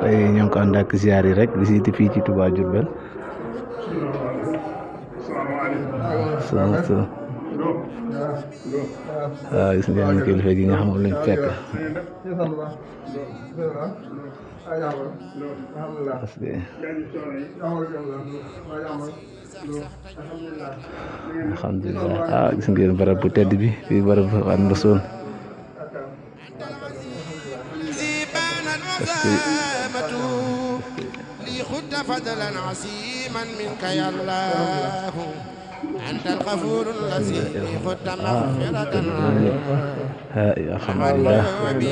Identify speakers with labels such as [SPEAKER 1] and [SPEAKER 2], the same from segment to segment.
[SPEAKER 1] tey ñoo ngi ko ànd ak ziar yi rek visite fii ci Touba Diourbel. salaamaaleykum. waaw gis ngeen kilifa gi nga xam ne lañ fekk. alhamdulilah gis ngeen barab bu tedd bi fii barab bu ànd soon.
[SPEAKER 2] خذ فضلا عظيما منك يا الله أنت الغفور الذي خذ مغفرة
[SPEAKER 1] الحمد لله
[SPEAKER 2] عنك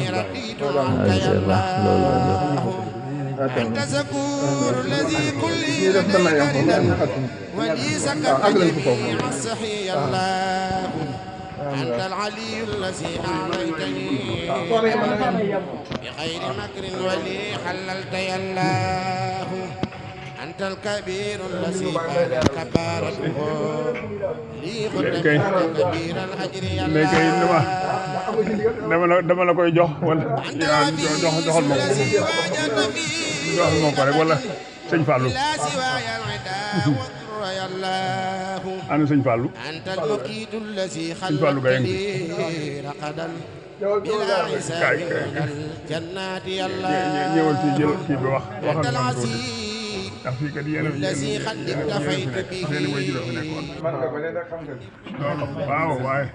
[SPEAKER 2] يا الله أنت زكور الذي كل قليلا ولي سكتني الصحي يا الله أنت العلي الذي أعطيتني بخير مكر ولي حللت يا الله أنت الكبير الذي كان كبارته لي خدمت كبير الأجر يا الله
[SPEAKER 3] dama la koy jox wala joxal ma ko rek wala sëñ Fallou ana sëñ Fallou
[SPEAKER 2] أنت المقيت الذي
[SPEAKER 3] sëñ Fallou Gaye ngi
[SPEAKER 2] رقدا بلا حساب من الجنات يا الله
[SPEAKER 3] ñëwal fii jël kii bi wax
[SPEAKER 2] أنت
[SPEAKER 3] waxal ma ko
[SPEAKER 2] العزيز
[SPEAKER 3] ndax fii kat yéen
[SPEAKER 2] الذي قد اكتفيت به
[SPEAKER 3] seen way juróom fi nekkoon waaw waaye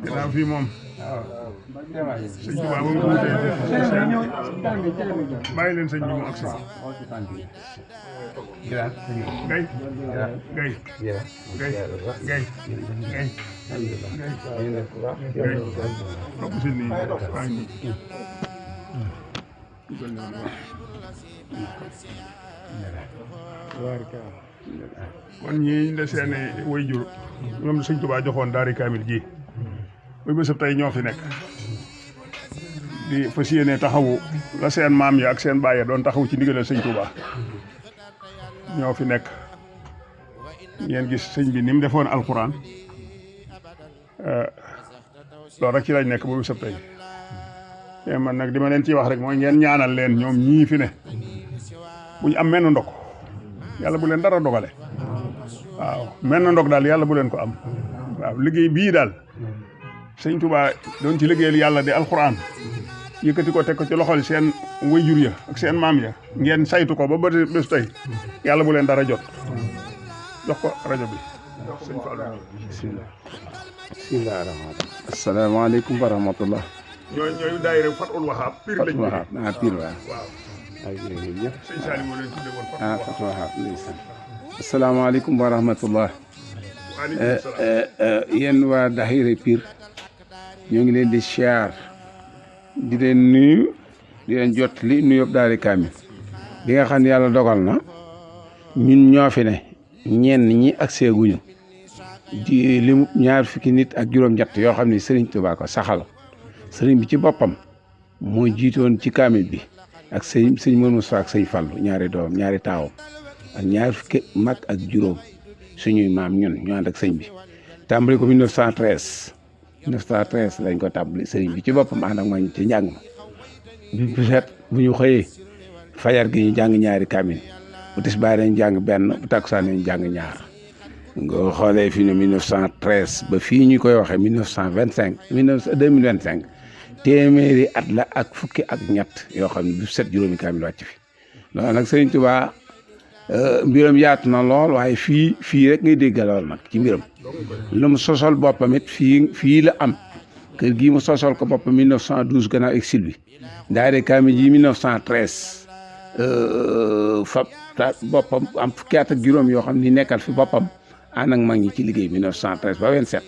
[SPEAKER 3] ginnaaw fii moom sëñ Tuubaa moom ko wutee bàyyi leen sëñ bi mu agsi gay gay gay gay gay topp si nii baa ngi kon ñii de seen waajur ñoom sëñ Tuubaa joxoon daari kaamil ji muy bésab tey ñoo fi nekk di fas yéene taxawu la seen maam ya ak seen baay ya doon taxawu ci ndigalal sëñ Tuubaa ñoo fi nekk ngeen gis sëñ bi ni mu defoon alxuraan loolu rek ci lañ nekk ba bésab tey te man nag di ma leen ciy wax rek mooy ngeen ñaanal leen ñoom ñii fi ne bu ñu am menn ndok yàlla bu leen dara dogale waaw menn ndok daal yàlla bu leen ko am waaw liggéey bii daal sëñ Tuubaa doon ci liggéeyal yàlla di alxuraan yëkkati ko teg ko ci loxol seen wayjur ya ak seen maam ya ngeen saytu ko ba bés tey yàlla bu leen dara jot jox ko rajo bi sëñ Fallou
[SPEAKER 4] bismillah asalaamaaleykum wa rahmatullah
[SPEAKER 3] ñooy daayira Fatul Wahab pire lañ
[SPEAKER 4] Wahab pire waaw
[SPEAKER 3] waaw
[SPEAKER 4] ay jërëjëf
[SPEAKER 3] sëñ Salim moo leen tudde woon
[SPEAKER 4] Fatul Wahab ndeysaan asalaamaaleykum wa rahmatullah
[SPEAKER 3] waaleykum salaam
[SPEAKER 4] yéen waa daayira pire ñoo ngi leen di siyaar di leen nuyu di leen jot li nuyoo daari kaamil bi nga xam ne yàlla dogal na ñun ñoo fi ne ñenn ñi ak seeguñu di limu ñaar fukki nit ak juróom-ñett yoo xam ne sëriñ Tuubaa ko saxal sëriñ bi ci boppam moo jiitoon ci kaamil bi ak sëñ Mor Moussa ak sëñ Fallu ñaari doom ñaari taawam ak ñaar fukki mag ak juróom suñuy maam ñun ñu ànd ak sëñ bi tàmbali ko 1913 lañ ko tàmbali sëriñ bi ci boppam ànd ak man ci njàng ma bu set bu ñu xëyee fajar gi ñu jàng ñaari kaamil bu tisbaar dañ jàng benn bu takkusaan ñu jàng ñaar nga xoolee fii ne 1913 ba fii ñu koy waxee 2025 téeméeri at la ak fukki ak ñett yoo xam ne bu set juróomi kaamil wàcc fi loolu nag sëriñ Tuubaa mbiram yaatu na lool waaye fii rek ngay dégg lool nag ci mbiram lu mu sosol boppam it fii la am kër gii mu sosol ko boppam 1912 gannaaw exil bi daare kaamil ji 1913 fa boppam am fukki at ak juróom yoo xam ni nekkal fi boppam ànd ak mag ñi ci liggéey bi 1913 ba 27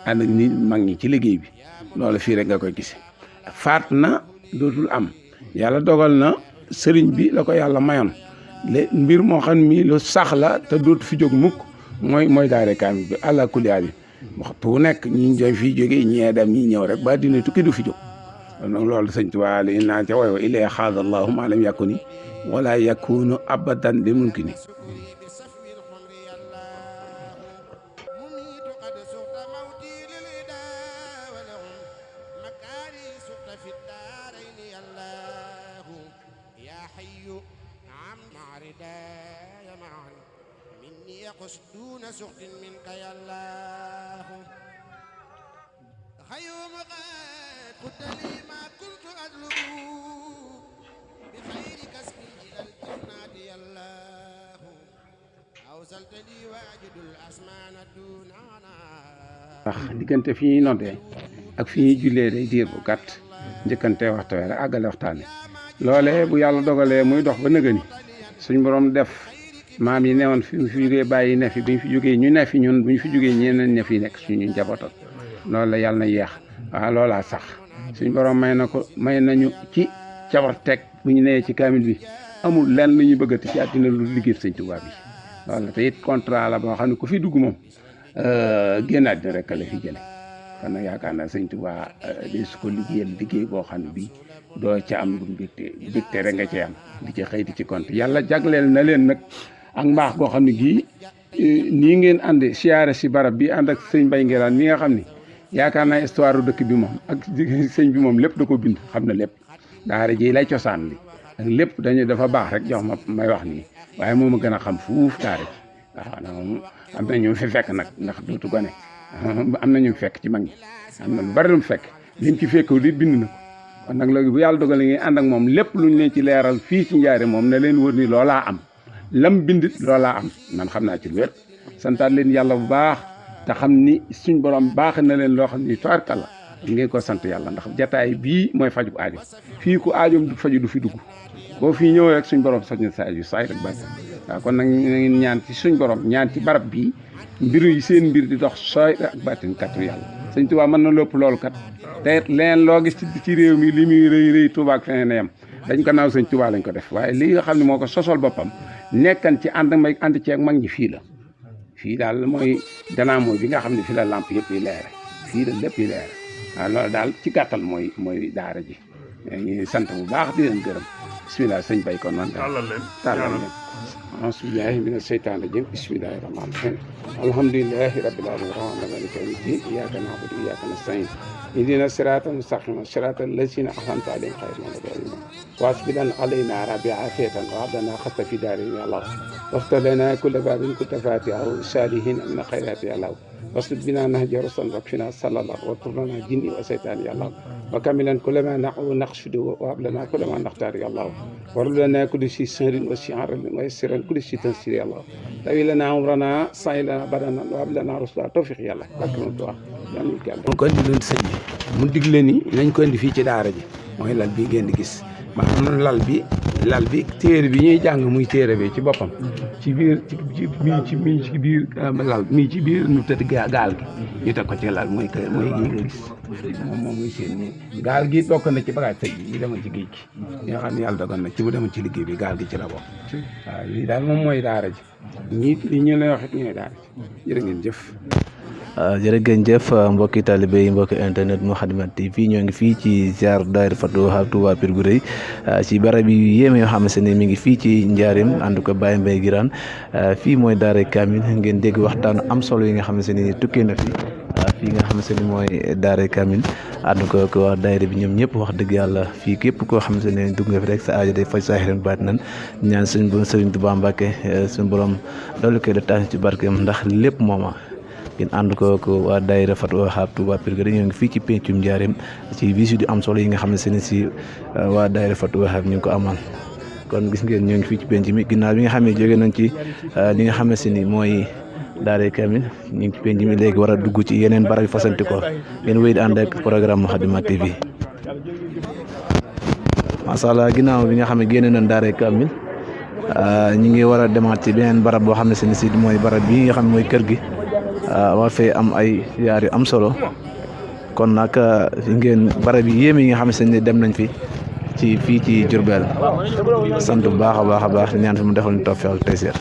[SPEAKER 4] ànd ak ni mag ñi ci liggéey bi loolu fii rek nga koy gise faat na dootul am yàlla dogal na sëriñ bi la ko yàlla mayoon mbir moo xam mi lu sax la te dootu fi jóg mukk mooy daare kaamil bi àlla kuliyaal yi waxtu wu nekk ñi dañ fii jógee ñee dem ñi ñëw rek ba dina tukki du fi jóg donc loolu sëñ Tuubaa li naan ca woy ilay xaada allahu ma lam yakuni wala yakunu abadan li mumkini
[SPEAKER 2] دون سخط منك يا الله خيوم قد كنت لي ما كنت أطلب بخير كسب إلى الجنات يا الله أوصلت لي واجد الأسمان دون
[SPEAKER 4] wax diggante fi ñuy noddee ak fi ñuy jullee day diir bu gàtt njëkkante waxtu rek àggale waxtaane loolee bu yàlla dogalee muy dox ba nëgëni suñ borom def maam yi newoon fi fi jógee bàyyi ne fi bu ñu fi jógee ñu ne fi ñun bu ñu fi jógee ñeneen ne fi nekk suñu njabootal loolu la yàlla na yeex waaw loolaa sax suñ borom may nañu ci cawarteg bu ñu nee ci kaamil bi amul lenn lu ñu bëggati ci àddina lu liggéey sëñ Tuubaa bi loolu la te it contrat la boo xam ne ku fi dugg moom génn àddina rek la fi jële kon nag yaakaar naa sëñ Tuubaa di su ko liggéey boo xam ne bii doo ca am lu mbégte rek nga cee am di ci xëy di ci compte yàlla jagleel na leen nag ak mbaax goo xam ne gii nii ngeen ànd siyaare si barab bi ànd ak sëñ Mbaye Nguelane mi nga xam ni yaakaar naa histoire dëkk bi moom ak sëñ bi moom lépp da ko bind xam na lépp daara ji lay cosaan li ak lépp dafa baax rek jox ma may wax nii waaye moom a gën a xam fuuf daara ji waaw moom am na ñu fi fekk nag ndax dootu gone am na ñu fekk ci mag ñi am na lu bari lu mu fekk liñ ci fekk di bind na ko kon nag léegi bu yàlla dogalee ngeen ànd ak moom lépp luñ leen ci leeral fii ci njaare moom na leen wër ni loolaa am lam bindit loolaa am man xam naa ci lu wér santaat leen yàlla bu baax te xam ni suñ borom baax na leen loo xam ni tubaarkàlla ngeen ko sant yàlla ndax jataay bii mooy faju aajo fii ku aajoom du faju du fi dugg boo fii ñëw rek suñ borom soj na sa aju saay rek bàyyi waaw kon nag ngeen ñaan ci suñ borom ñaan ci barab bii mbiru yi seen mbir di dox sooy ak bàttin kattu yàlla sëñ Tuubaa mën na lépp loolu kat te leen loo gis ci réew mi li muy rëy Tuubaa ak feneen yam dañ ko naaw sëñ Tuubaa lañ ko def waaye li nga xam ne moo ko sosol boppam nekkan ci ànd ceeg mag ñi fii la fii daal mooy danaa mooy bi nga xam ne fii la lamp yëpp yi leere fii la lépp yi leere waaw loolu daal ci gàttal mooy daara ji ñu sant bu baax di leen gërëm bisimilah sëñ bay ko noonu tàllal leen auzubillahi mina sheytaani rajim bismillahi rahmaani rahim alhamdulilahi rabbil alamin rahmaani maliki yawmi din iyyaka na'budu wa iyyaka nasta'in ihdina siraatal mustaqima siraatal lazina an'amta alayhim ghayril maghdubi alayhim wasbilan alayna rabbi afiyatan wa abdana khasta fi darin ya allah وافتح لنا كل باب كنت فاتحه الصالحين من خيرات يا الله واصلب بنا نهج رسل واكفنا صلى الله وطرنا جني وشيطان يا الله وكملا كل ما نقصد وهب لنا كل ما نختار يا الله ورد لنا كل شيء سهر وشعار ويسر كل شيء تنسير يا الله طويل لنا عمرنا صايل لنا بدنا وهب لنا رسل توفيق يا الله بارك الله mu ko indi leen sëñ bi mu digle ni nañ ko indi fii ci daara ji mooy lal bi ngeen di gis maanaam lal bi téere bi ñuy jàng muy téere bi ci boppam ci biir mi ci biir lal mi ci biir nu tëdd gaal gi ñu teg ko ci lal mooy gi nga gis moom muy seen nii gaal gi bokk na ci bagage sëñ bi ñu demoon ci géej gi nga xam ne yàlla dogal na ci mu demoon ci liggéey bi gaal gi ci la bokk waaw lii daal moom mooy daara ji li ñu lay wax it ñooy daara ji jërë ngeen jëf
[SPEAKER 1] jërëjëf mbokki talibé yi mbokki internet Moukhaddamatoul TV ñoo ngi fii ci ziar daayira Fatou Wahab Touba Pire Gouray ci barab yi yéeme yoo xamante ne mi ngi fii ci Njaareem ànd ko Baye Mbaye Guirane fii mooy daara Kamil ngeen dégg waxtaan am solo yi nga xamante ne tukkee na fi fii nga xamante ne mooy daara Kamil ànd ko wax daayira bi ñoom ñëpp wax dëgg yàlla fii képp koo xamante ne dugg nga fi rek sa aajo day faj saahiran baatinan ñaan suñ borom Sëriñ Tuubaa Mbàkke suñu borom loolu koy def tax ci barkeem ndax lépp mooma ngeen ànd ko waa daayira Fatou Wahab Touba Pire Gouray ñoo ngi fii ci pencum Njaareem ci visite yu am solo yi nga xam ne si waa daayira Fatou Wahab ñu ngi ko amal kon gis ngeen ñoo ngi fii ci penc mi ginnaaw bi nga xam ne jóge nañ ci li nga xam ne si ni mooy daara Kamil ñu ngi ci penc mi léegi war a dugg ci yeneen barab yu fasanti ko ngeen wéy di ànd ak programme Moukhaddamatoul TV macha allah ginnaaw bi nga xam ne génne nañ daara Kamil ñu ngi war a demaat ci beneen barab boo xam ne si mooy barab bi nga xam ne mooy kër gi war fee am ay yaar yu am solo kon nag ngeen barab yi yéeme yi nga xam ne dem nañ fi ci fii ci Diourbel sant bu baax a baax ñaan fi mu defal ñu tawfeex ak tayseer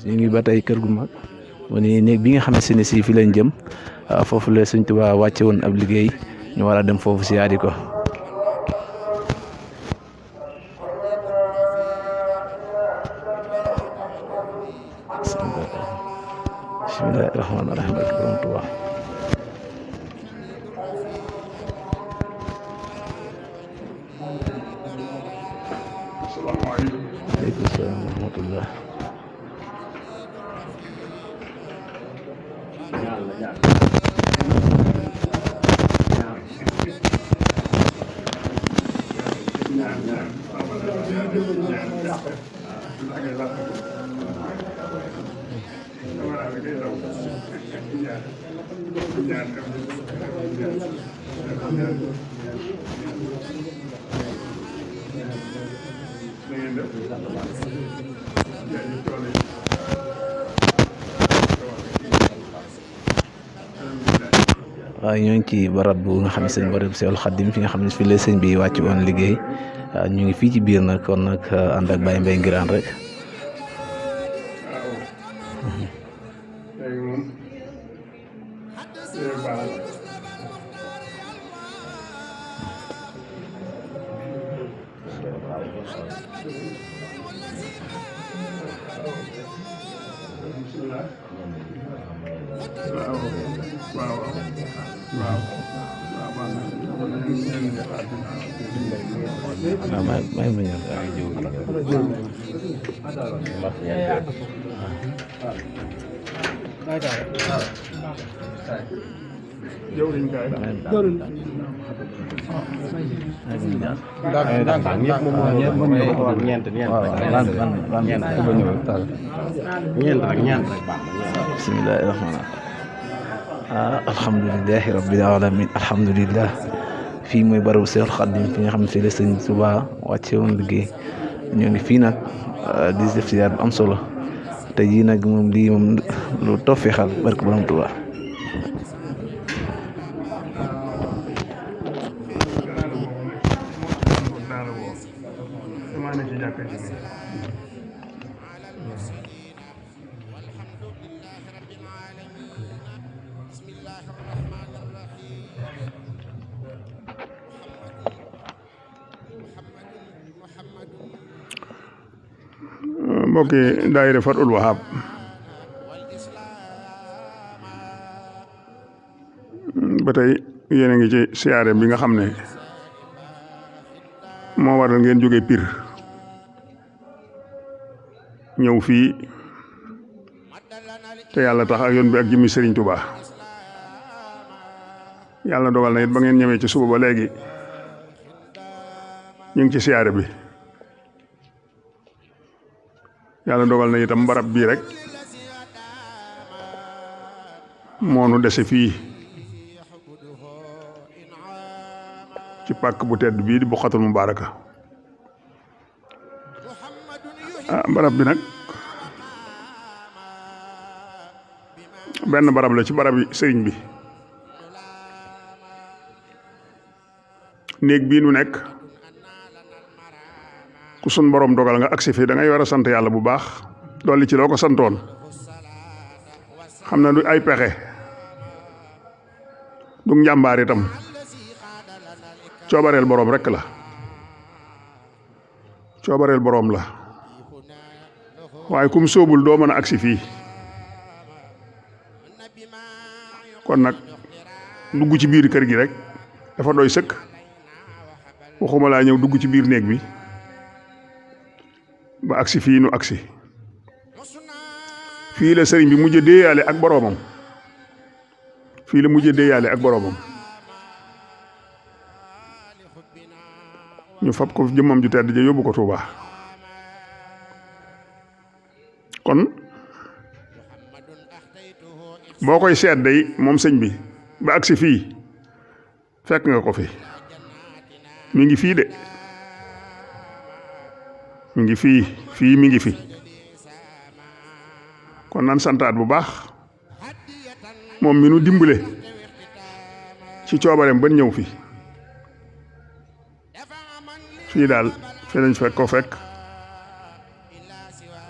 [SPEAKER 1] ñu ngi ba tey kër gu mag mu ni néeg bi nga xam ne si fi lañ jëm foofu la Sëñ Tuubaa wàcce woon ab liggéey ñu war a dem foofu siyaari ko bismillaahi rahmaani rahiim barke Borom Tuubaa aleykum salaam wa rahmatullah waaw ñoo ngi ci barab bu nga xam ne sëñ barab Seexul Xaddim fi nga xam ne fi la sëñ bi wàcc woon liggéey ñu ngi fii ci biir nag kon nag ànd ak Baye Mbaye Nguirane rek bismillaahi rahmaani rahiim alhamdulillahi rabbil alamin alhamdulillah fii mooy barabu Seexul Xaddim fi nga xam ne fi la Sëñ Tuubaa wàcce woon liggéey ñoo ngi fii nag di def siyaar bu am solo te jii nag moom lii moom lu tawfeexal barke Borom Tuubaa
[SPEAKER 3] mbokki daayira Fathul Wahab ba tey yéen a ngi ci siyaare bi nga xam ne moo waral ngeen jóge Pire ñëw fii te yàlla tax ak yoon bi ak jëmmi Serigne Touba yàlla dogal na it ba ngeen ñëwee ci suba ba léegi ñu ngi ci siyaare bi yàlla dogal na itam barab bii rek moo nu dese fii ci pàkk bu tedd bii di Buqatul Mubaaraka barab bi nag benn barab la ci barab yi sëriñ bi néeg bii nu nekk ku sun borom dogal nga agsi fii da ngay war a sant yàlla bu baax dolli ci loo ko santoon xam na du ay pexe du njàmbaar itam coobareel boroom rekk la coobareel boroom la waaye kum sóobul doo mën a agsi fii kon nag dugg ci biir kër gi rek dafa doy sëkk waxuma laa ñëw dugg ci biir néeg bi ba agsi fii nu agsi fii la sëriñ bi mujj déeyaale ak boroomam fii la mujj déeyaale ak boroomam ñu fab ko jëmmam ju tedd ja yóbbu ko Tuuba kon boo koy seet day moom sëñ bi ba agsi fii fekk nga ko fi mi ngi fii de mi ngi fii mi ngi fi kon nan santaat bu baax moom mi nu dimbale ci coobareem ba ñëw fi fii daal fi lañ fekk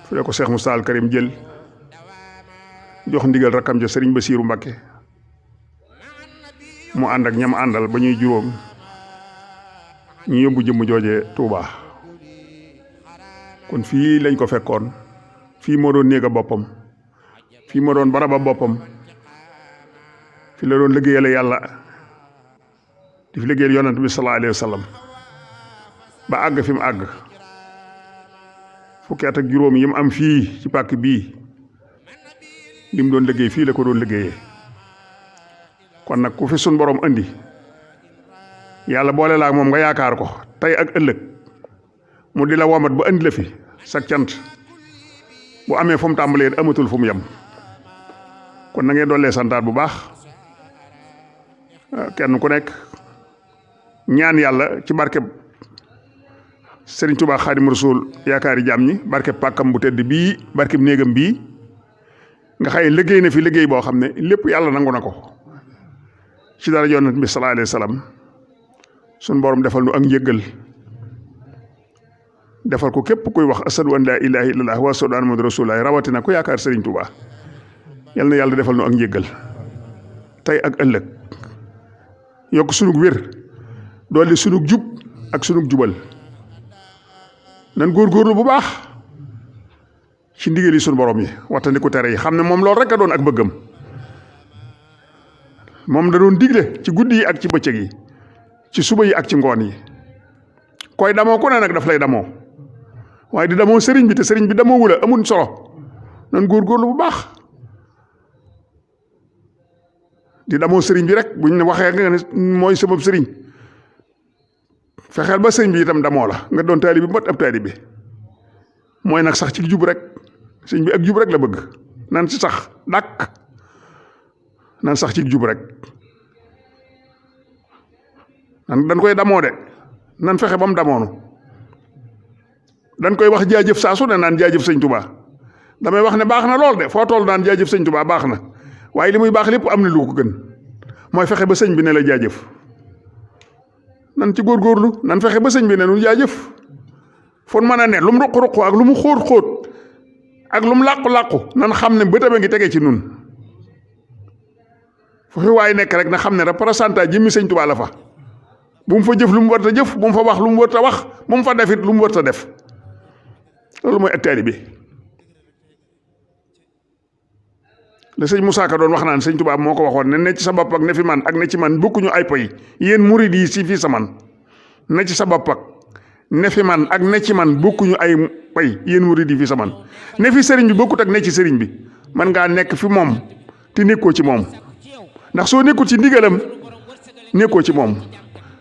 [SPEAKER 3] fi la ko Cheikh Moustapha al Karim jël jox ndigal rakkam ja Serigne Bassirou Mbacké mu ànd ak ñam àndal ba ñuy juróom ñu yóbbu jëmm jooje Touba kon fii lañ ko fekkoon fii moo doon néega boppam fii moo doon baraba boppam fi la doon liggéeyale yàlla di fi liggéeyal yonent bi sallallahu alayhi wa sallam ba àgg fi mu àgg fukki at ak juróom yi mu am fii ci pàkk bii li mu doon liggéey fii la ko doon liggéeyee kon nag ku fi sun borom andi yàlla boole laa moom nga yaakaar ko tey ak ëllëg mu di la womat ba andi la fi sak cant bu amee fu mu tàmbalee amatul fu mu yem kon na ngeen doolee santaat bu baax kenn ku nekk ñaan yàlla ci barkeb Serigne Touba Xaadimu Rasuul yaakaari jaam ñi barkeb pàkkam bu tedd bii barkeb néegam bii nga xëy liggéey na fi liggéey boo xam ne lépp yàlla nangu na ko ci dara yonent bi sallallahu alayhi wa sallam sun borom defal nu ak njëggal defal ko képp kuy wax ashadu an laa ilaaha illallah wa ashadu anna muhammadan rasulullah rawatina ku yaakaar Serigne Touba yal na yàlla defal nu ak njëggal tey ak ëllëg yokk sunug wér dolli sunug jub ak sunug jubal nan góorgóorlu bu baax ci ndigal yi sunu borom yi wattandiku tere yi xam ne moom loolu rek a doon ak bëggam moom da doon digle ci guddi yi ak ci bëccëg yi ci suba yi ak ci ngoon yi koy damoo ku ne nag daf lay damoo waaye di damoo sëriñ bi te sëriñ bi damoo wula amul solo nan góorgóorlu bu baax di damoo sëriñ bi rek buñ ne waxee nga ne mooy sama sëriñ fexeel ba sëriñ bi itam damoo la nga doon taalibe bi mot ab taalibe bi mooy nag sax ci jub rek sëriñ bi ak jub rek la bëgg nan ci sax dàkk nan sax ci jub rek nan dañ koy damoo de nan fexe ba mu damoonu dañ koy wax jaajëf saa su ne naan jaajëf sëñ Touba damay wax ne baax na lool de foo toll naan jaajëf sëñ Touba baax na waaye li muy baax lépp am na lu ko gën mooy fexe ba sëñ bi ne la jaajëf nan ci góorgóorlu nan fexe ba sëñ bi ne nu jaajëf fon mën a ne lu mu ruq-ruq ak lu mu xóot-xóot ak lu mu làqu-làqu nan xam ne bëtëb a ngi tege ci nun foofu waaye nekk rek na xam ne représentant jëmmi sëñ Touba la fa bu mu fa jëf lu mu war a jëf bu mu fa wax lu mu war a wax bu mu fa defit lu mu war a def loolu mooy ak taalibe bi la sëñ Moussa Ka doon wax naan sëñ Touba moo ko waxoon ne ci sa bopp ak ne fi man ak ne ci man bokkuñu ay pay yéen murid yi si fii sa man ne ci sa bopp ak ne fi man ak ne ci man bokkuñu ay pay yéen murid yi fii sa man ne fi sëriñ bi bokkut ak ne ci sëriñ bi man ngaa nekk fi moom te nekkoo ci moom ndax soo nekkul ci ndigalam nekkoo ci moom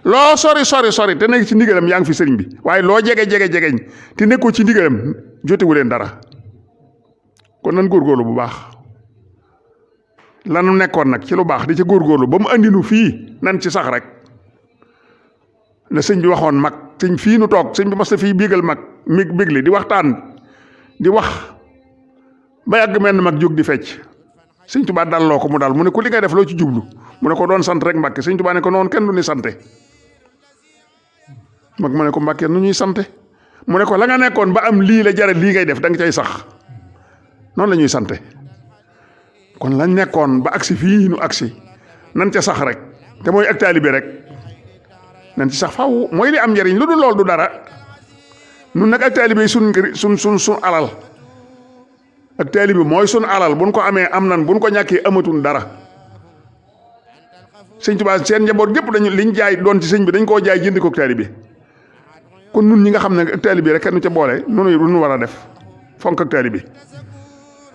[SPEAKER 3] loo sori te nekk ci ndigalam yaa ngi fi sëriñ bi waaye loo jegeñ te nekkoo ci ndigalam jotewu leen dara kon nan góorgóorlu bu baax lanu nekkoon nag ci lu baax di ca góorgóorlu ba mu andinu fii nan ci sax rek la sëñ bi waxoon mag sëñ fii nu toog sëñ bi mas na fii bégal mag mi bégle di waxtaan di wax ba yàgg menn mag jóg di fecc sëñ Touba dalloo ko mu dal mu ne ko li ngay def loo ci jublu mu ne ko doon sant rek Mbàkke sëñ Touba ne ko noonu kenn du ni sante mag ma ne ko Mbàkke nu ñuy sante mu ne ko la nga nekkoon ba am lii la jare lii ngay def da nga cay sax noonu la ñuy sante kon lañ nekkoon ba agsi fii nu agsi nan ca sax rek te mooy ak taalibe rek nan ci sax faw mooy li am njariñ lu dul lool du dara nun nag ak taalibe sun alal ak taalibe mooy sun alal buñ ko amee am nan buñ ko ñàkkee amatun dara sëñ Touba seen njaboot gépp dañu liñ jaay doon ci sëñ bi dañ koo jaay jënd ko ak taalibe kon nun ñi nga xam ne ak taalibe rek kenn ca boole noonu lu nu war a def fonk ak taalibe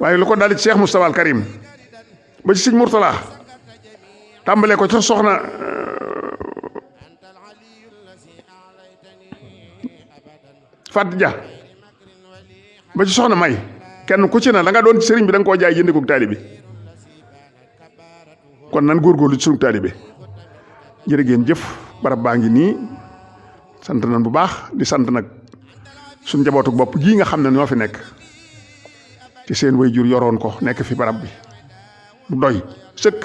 [SPEAKER 3] waaye lu ko daal ci Cheikh Moustapha al Karim ba ci sëñ Mourtala tàmbalee ko ca soxna Fatou Dia ba ci soxna May kenn ku ci na la nga doon ci sëriñ bi da nga koo jaay jënd ko taalibe kon nan góorgóorlu ci sunu taalibe jërë ngeen jëf barab baa ngi nii sant nañ bu baax di sant nag suñ njabootu bopp gii nga xam ne ñoo fi nekk ci seen waajur yoroon ko nekk fi barab bi bu doy sëkk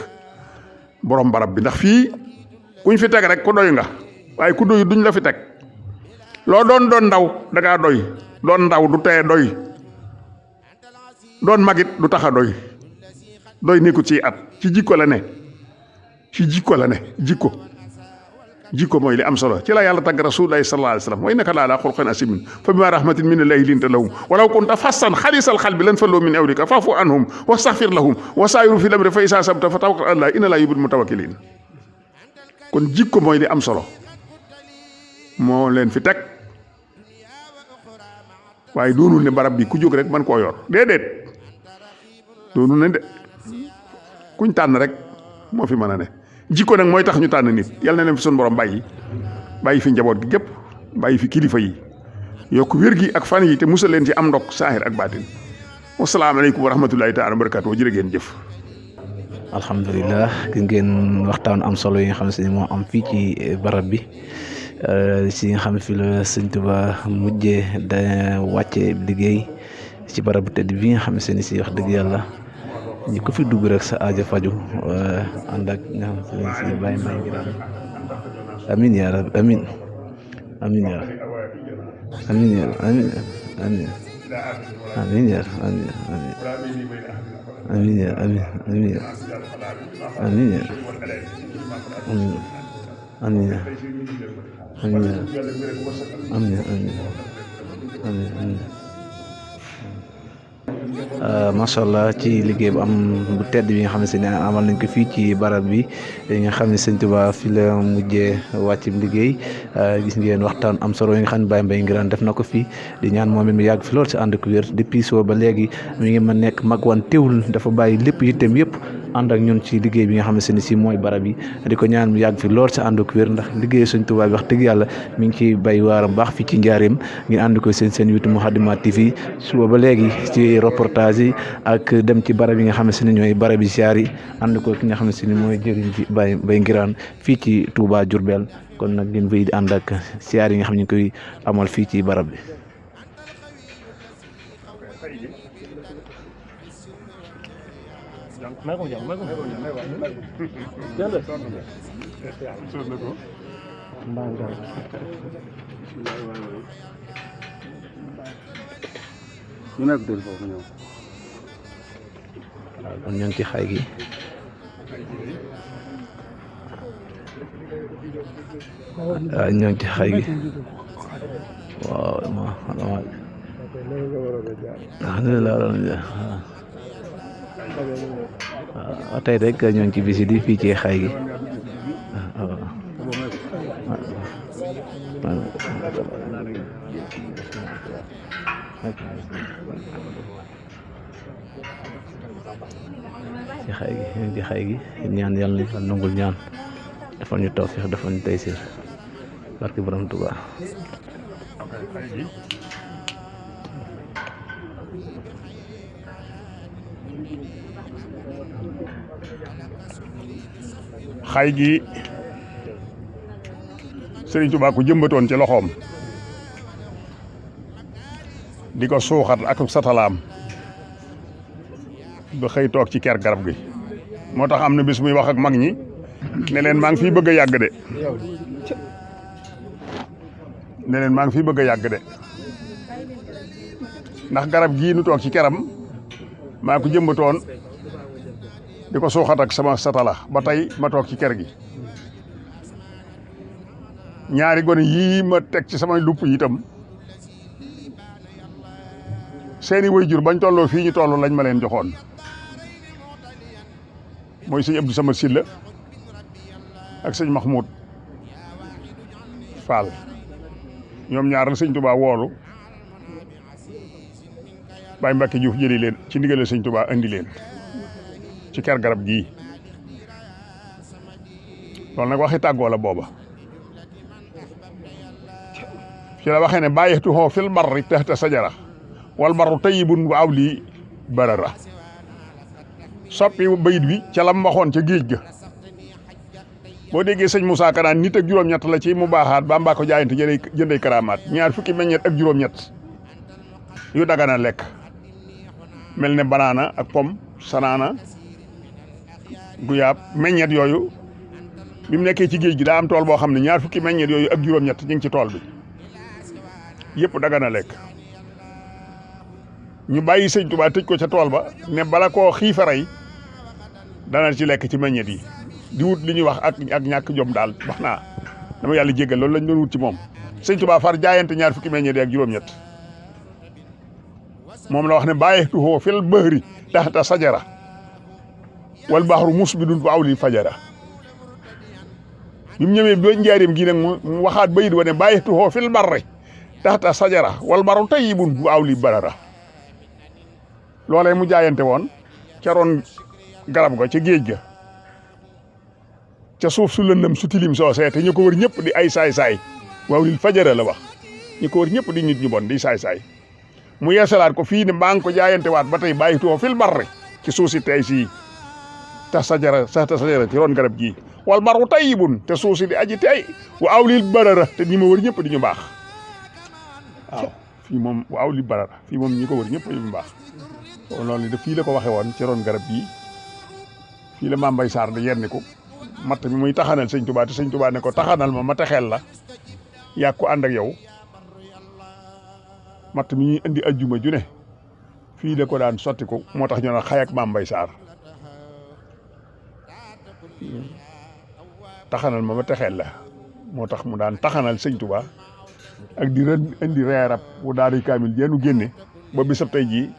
[SPEAKER 3] borom barab bi ndax fii kuñ fi teg rek ku doy nga waaye ku doy duñ la fi teg loo doon ndaw da ngaa doy doon ndaw du teye doy doon magit du tax a doy doy nekkut ci at ci jikko la ne jikko mooy li am solo ci la yàlla tagg rasulullahi sallallahu alayhi wasallam wa innaka la ala xulqin asimin fa bima rahmatin min allahi linta lahum walaw kunta fassan xalisal xalbi lan fallu min awlika fa'fu anhum wastaghfir lahum wa saayiru fil amri fa isa sabta fa tawakkal ala allah inna la yuhibbul mutawakkilin kon jikko mooy li am solo moo leen fi teg waaye doonul ne barab bi ku jóg rek man koo yor déedéet doonul ne de kuñ tànn rek moo fi mën a ne jikko nag mooy tax ñu tànn nit yàlla na leen fi sun borom bàyyi fi njaboot gi gépp bàyyi fi kilifa yi yokk wér gi ak fan yi te musal leen ci am ndok saahir ak baatin wasalaamaaleykum wa rahmatullahi taala wa barakatuh jërë ngeen jëf.
[SPEAKER 1] alhamdulilah gis ngeen waxtaan am solo yi nga xam ne moo am fii ci barab bi si nga xam fi la sëñ Tuba mujjee da wàcce liggéey ci barab bu tedd bi nga xam ne si wax dëgg yàlla ñi ko fi dugg rek sa aajo faju ànd ak nga xam ne si bàyyi may ngi daan amin ya rab amin amin ya amin ya amin amin amin ya amin amin ya amin amin ya amin ya amin ya amin ya amin ya amin amin macha allah ci liggéey bu am bu tedd bi nga xam ne amal nañ ko fii ci barab bi nga xam ne sëñ Tuba fi la mujjee wàcc liggéey gis ngeen waxtaan am solo yi nga xam ne Baye Mbaye Nguirane def na ko fii di ñaan moom it mu yàgg fi lool si ànd ak wér depuis soo ba léegi mi ngi ma nekk mag wan teewul dafa bàyyi lépp yitteem yëpp ànd ak ñun ci liggéey bi nga xam ne si mooy barab yi di ko ñaan mu yàgg fi lool si ànd ak wér ndax liggéey sëñ Tuba bi wax dëgg yàlla mi ngi ciy bay waaram baax fii ci njaareem ngeen ànd ko seen witu Moukhaddamatoul TV suba ba léegi ci reportage yi ak dem ci barab yi nga xam ne ñooy barab yi ziar yi ànd ko ki nga xam ne mooy jëriñ ci Baye Mbaye Nguirane fii ci Touba Diourbel kon nag ngeen wéy di ànd ak ziar yi nga xam ne ñu koy amal fii ci barab bi. waaw kon ñoo ngi ci xay gi ñoo ngi ci xay gi waaw waaw tey rek ñoo ngi ci visite yi fii ci xay gi ci xay gi ñaan yàlla na nangul ñaan defal ñu tawfiix defal ñu taysiir barke borom Tuubaa.
[SPEAKER 3] xay gi Sëriñ Tuubaa ku jëmbatoon ci loxoom di ko suuxat ak satalaam ba xëy toog ci ker garab gi moo tax am na bis muy wax ak mag ñi ne leen maa ngi fiy bëgg a yàgg de ndax garab gii nu toog ci keram maa ko jëmbatoon di ko suuxat ak sama satala ba tey ma toog ci ker gi ñaari gone yii ma teg ci sama lupp yi itam seeni waajur bañ tolloo fii ñu toll lañ ma leen joxoon mooy sëñ Abdou Samad Silla ak sëñ Mahmoud Fall ñoom ñaar la sëñ Touba woolu Baye Mbacke Diouf jëli leen ci ndigal sëñ Touba andi leen ci ker garab gii loolu nag waxi tàggoo la booba ci la waxee ne bàyyituhoo fil barri tahta sajara wal barru tayyibun wa awli barara soppi bayit bi ca lam waxoon ca géej ga boo déggee sëñ Moussa Ka naan nit ak juróom-ñett la ci mu baaxaat ba mbaa ko jaayante jëndee karamaat ñaar fukki meññeet ak juróom-ñett yu dagana lekk mel ne banaana ak pom sanaana guyaab meññeet yooyu bi mu nekkee ci géej gi daa am tool boo xam ne ñaar fukki meññeet yooyu ak juróom-ñett ñu ngi ci tool bi yëpp dagana lekk ñu bàyyi sëñ Tuubaa tëj ko ca tool ba ne bala koo xiifa rey dana ci lekk ci meññet yi di wut li ñuy wax ak ñàkk jom daal wax naa dama yàlla jéggal loolu lañ doon wut ci moom sëñ Tuubaa far jaayante 20 fukki meññet yi ak juróom-ñett moom la wax ne bàyyeetuhoo fil bahri taxta sajara wal bahru musbidun fa awli fajara bi mu ñëwee ba njaareem gi nag mu waxaat bayit wa ne bàyyeetuhoo fil barri taxta sajara wal bahru tayyibun fa awli barara loolee mu jaayante woon ca roon garab ga ca géej ga ca suuf su lëndëm su tilim soosee te ñu ko wër ñëpp di ay saay-saay waaw lil fajara la wax ñu ko wër ñëpp di nit ñu bon di saay-saay mu yeesalaat ko fii ne maa ngi ko jaayante waat ba tey bàyyi tuwo fil barri ci suuf si tey sii ta sajara ci roon garab gii wal baru tayyibun te suuf si di aji tey wa aw lil barara te ñi ma wër ñëpp di ñu baax waaw fii moom wa aw lil barara fii moom ñi ko wër ñëpp di ñu baax loolu de fii la ko waxe woon ci roon garab gii fii la Mame Mbaye Sarr di yenni ko matt mi muy taxanal sëñ Tuubaa te sëñ Tuubaa ne ko taxanal ma texeel la yàgg ko ànd ak yow matt mi ñuy indi ajjuma ju ne fii la ko daan sotti ko moo tax ñu naan xay ak Mame Mbaye Sarr taxanal ma texeel la moo tax mu daan taxanal sëñ Tuubaa ak di indi reerab bu daari kaamil jeenu génne ba bisab tey jii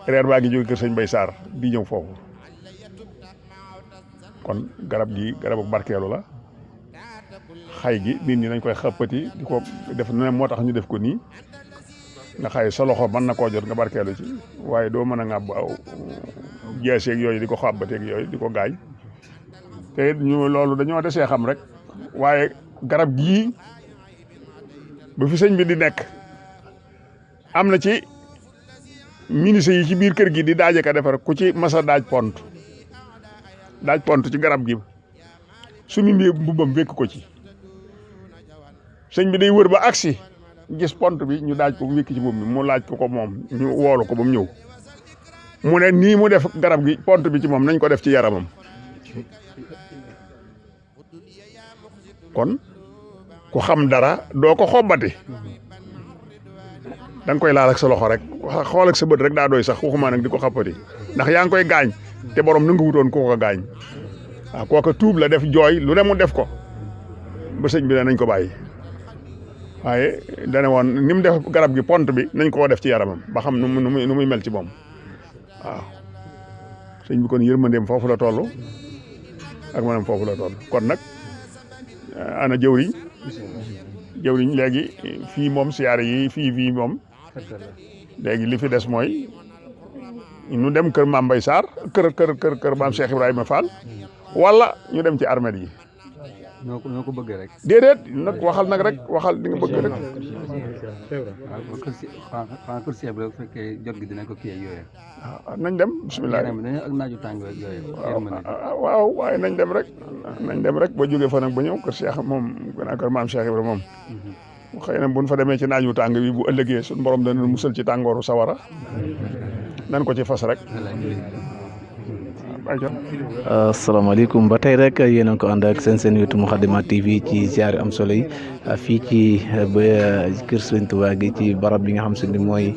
[SPEAKER 3] reer baa ngi jóge kër sëñ Mbaye Sarr di ñëw foofu kon garab gi garabu barkeelu la xay gi nit ñi nañ koy xëppati di ko def ne moo tax ñu def ko nii nga xay sa loxo mën na koo jot nga barkeelu ci waaye doo mën a ŋàbb aw jeeseeg yooyu di ko xàbbateeg yooyu di ko gaañ te ñu loolu dañoo desee xam rek waaye garab gii ba fi sëñ bi di nekk am na ci ministre yi ci biir kër gi di daaje ka defar ku ci masa daaj pont ci garab gi suñu mbubbam wékk ko ci sëñ bi day wër ba agsi gis pont bi ñu daaj ko bu wékk ci mbubb mi mu laaj ko moom ñu woolu ko ba mu ñëw mu ne nii mu def garab gi pont bi ci moom nañ ko def ci yaramam kon ku xam dara doo ko xobbati da nga koy laal ak sa loxo rek xool ak sa bët rek daa doy sax waxuma nag di ko xappati ndax yaa ngi koy gaañ te borom nu nga wutoon ko gaañ waaw kooka tuub la def jooy lu ne mu def ko ba sëñ bi ne nañ ko bàyyi waaye dane woon ni mu def garab gi pont bi nañ koo def ci yaramam ba xam nu muy mel ci moom waaw sëñ bi kon yërmandeem foofu la toll ak manam foofu la toll kon nag ana jëwriñ léegi fii moom siyaare yi fii moom léegi li fi des mooy ñu dem kër Mame Mbaye Sarr kër Maam Cheikh Ibrahima Fall wala ñu dem ci armée yi.
[SPEAKER 5] ñoo ko bëggee rek.
[SPEAKER 3] déedéet nag waxal nag rek waxal di nga bëgg rek.
[SPEAKER 5] waaw kër Cheikh bu fekkee jot gi dina ko kii ak yooyu.
[SPEAKER 3] nañ dem bisimilah.
[SPEAKER 5] ak naaju tàng ak yooyu.
[SPEAKER 3] waaw waaye nañ dem rek ba jógee fa nag ba ñëw kër Cheikh moom gannaaw kër Maam Cheikh Ibrahima moom. xëy na buñ fa demee ci naaju tàng bi bu ëllëgee suñu borom dana musal ci tàngooru sawara nan ko ci fas rek.
[SPEAKER 1] asalaamaaleykum ba tey rek yéen a ko ànd ak seen YouTube Moukhaddamatoul TV ci ziar am solo yi fii ci kër Sëriñ Tuubaa gi ci barab bi nga xam se ni mooy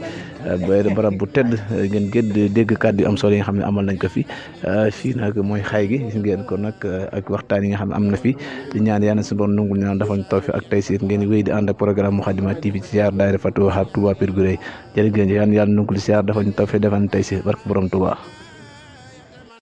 [SPEAKER 1] barab bu tedd ngeen gën dégg kàddu yu am solo yi nga xam ne amal nañ ko fi fii nag mooy xay gi gis ngeen ko nag ak waxtaan yi nga xam ne am na fi di ñaan yàlla si doon nungul ñaan dafa ñu tawfiq ak taysiir ngeen wéy di ànd ak programme Moukhaddamatoul TV ci ziar daayira Fatou Wahab Touba Pire Gureye jërë ngeen yàlla nungul ziar dafa ñu tawfiq dafa ñu taysiir barke borom Touba.